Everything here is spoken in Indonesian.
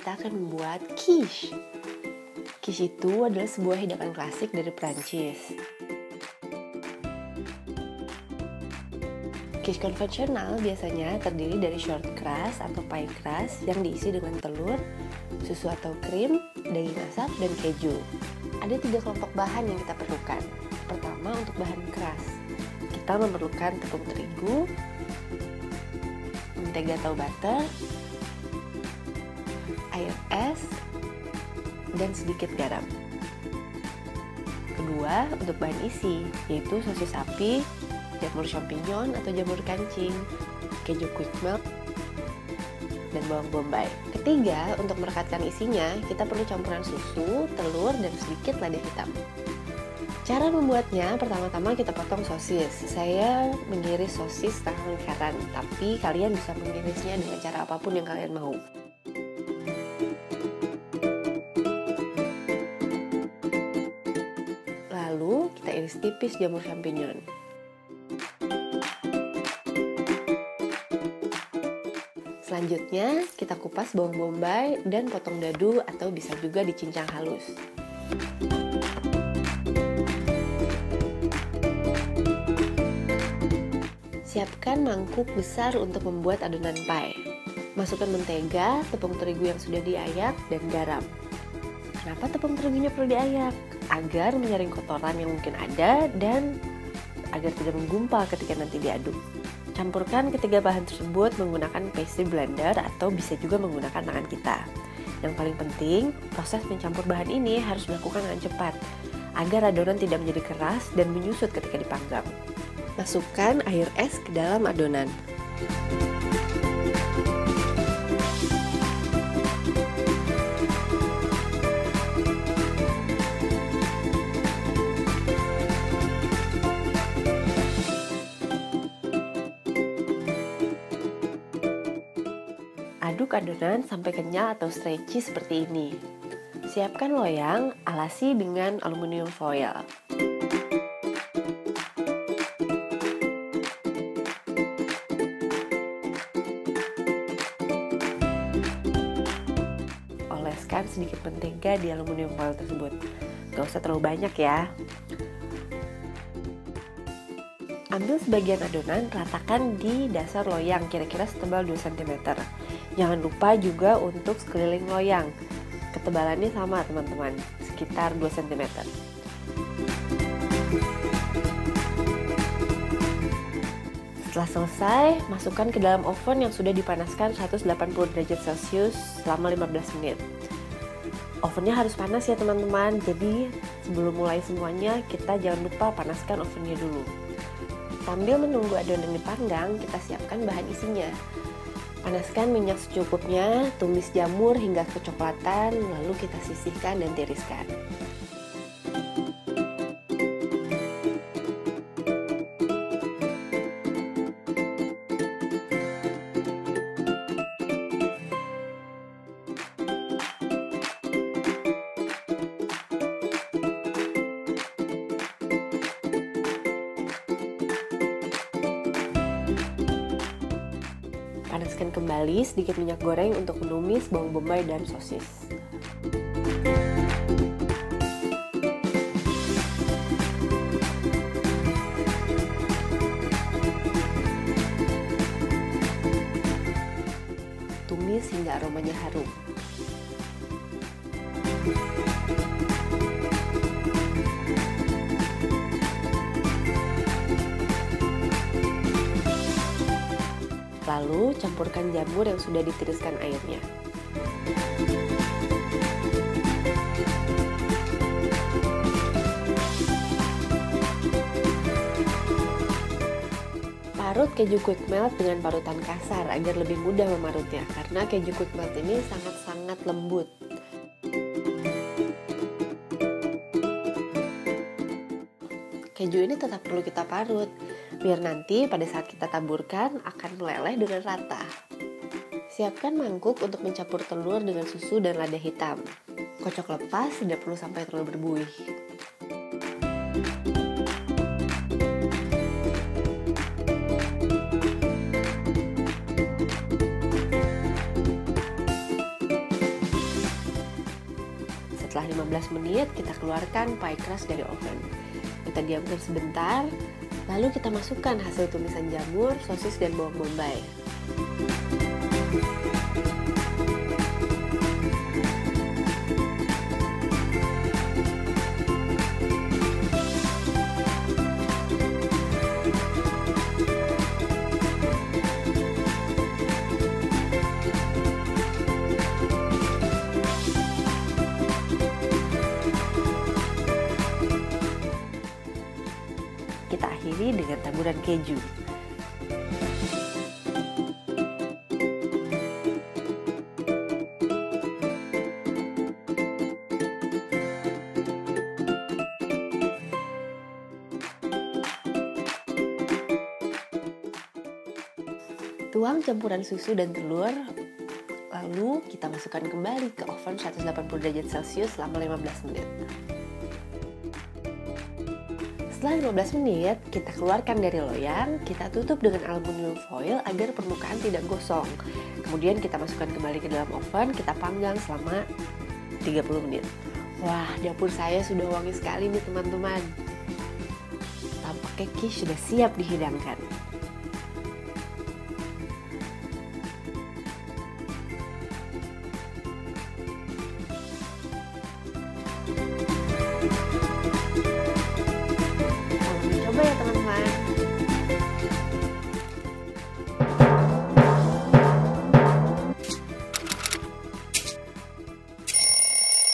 kita akan membuat quiche. Quiche itu adalah sebuah hidangan klasik dari Prancis. Quiche konvensional biasanya terdiri dari short crust atau pie crust yang diisi dengan telur, susu atau krim, daging asap, dan keju. Ada 3 kelompok bahan yang kita perlukan. Pertama, untuk bahan crust. Kita memerlukan tepung terigu, mentega atau butter, air es, dan sedikit garam. Kedua, untuk bahan isi, yaitu sosis sapi, jamur champignon atau jamur kancing, keju quick melt, dan bawang bombay. Ketiga, untuk merekatkan isinya, kita perlu campuran susu, telur, dan sedikit lada hitam. Cara membuatnya, pertama-tama kita potong sosis. Saya mengiris sosis setengah lingkaran, tapi kalian bisa mengirisnya dengan cara apapun yang kalian mau. Lalu, kita iris tipis jamur champignon. Selanjutnya, kita kupas bawang bombay dan potong dadu atau bisa juga dicincang halus. Siapkan mangkuk besar untuk membuat adonan pie. Masukkan mentega, tepung terigu yang sudah diayak, dan garam. Kenapa tepung terigunya perlu diayak? Agar menyaring kotoran yang mungkin ada dan agar tidak menggumpal ketika nanti diaduk. Campurkan ketiga bahan tersebut menggunakan pastry blender atau bisa juga menggunakan tangan kita. Yang paling penting, proses mencampur bahan ini harus dilakukan dengan cepat agar adonan tidak menjadi keras dan menyusut ketika dipanggang. Masukkan air es ke dalam adonan. Aduk adonan sampai kenyal atau stretchy seperti ini. Siapkan loyang, alasi dengan aluminium foil. Oleskan sedikit mentega di aluminium foil tersebut. Gak usah terlalu banyak ya. Ambil sebagian adonan, ratakan di dasar loyang kira-kira setebal 2 cm. Jangan lupa juga untuk sekeliling loyang. Ketebalannya sama teman-teman, sekitar 2 cm. Setelah selesai, masukkan ke dalam oven yang sudah dipanaskan 180 derajat Celcius selama 15 menit. Ovennya harus panas ya teman-teman, jadi sebelum mulai semuanya kita jangan lupa panaskan ovennya dulu. Sambil menunggu adonan dipanggang, kita siapkan bahan isinya. Panaskan minyak secukupnya, tumis jamur hingga kecoklatan, lalu kita sisihkan dan tiriskan. Panaskan kembali sedikit minyak goreng untuk menumis bawang bombay dan sosis. Tumis hingga aromanya harum. Lalu campurkan jamur yang sudah ditiriskan airnya. Parut keju quick melt dengan parutan kasar agar lebih mudah memarutnya, karena keju quick melt ini sangat-sangat lembut. Keju ini tetap perlu kita parut, biar nanti pada saat kita taburkan akan meleleh dengan rata. Siapkan mangkuk untuk mencampur telur dengan susu dan lada hitam. Kocok lepas, tidak perlu sampai terlalu berbuih. 15 menit, kita keluarkan pie crust dari oven. Kita diamkan sebentar, lalu kita masukkan hasil tumisan jamur, sosis, dan bawang bombay. Kita akhiri dengan taburan keju. Tuang campuran susu dan telur, lalu kita masukkan kembali ke oven 180 derajat Celcius selama 15 menit. Setelah 15 menit, kita keluarkan dari loyang, kita tutup dengan aluminium foil agar permukaan tidak gosong. Kemudian kita masukkan kembali ke dalam oven, kita panggang selama 30 menit. Wah, dapur saya sudah wangi sekali nih teman-teman. Tampaknya quiche sudah siap dihidangkan.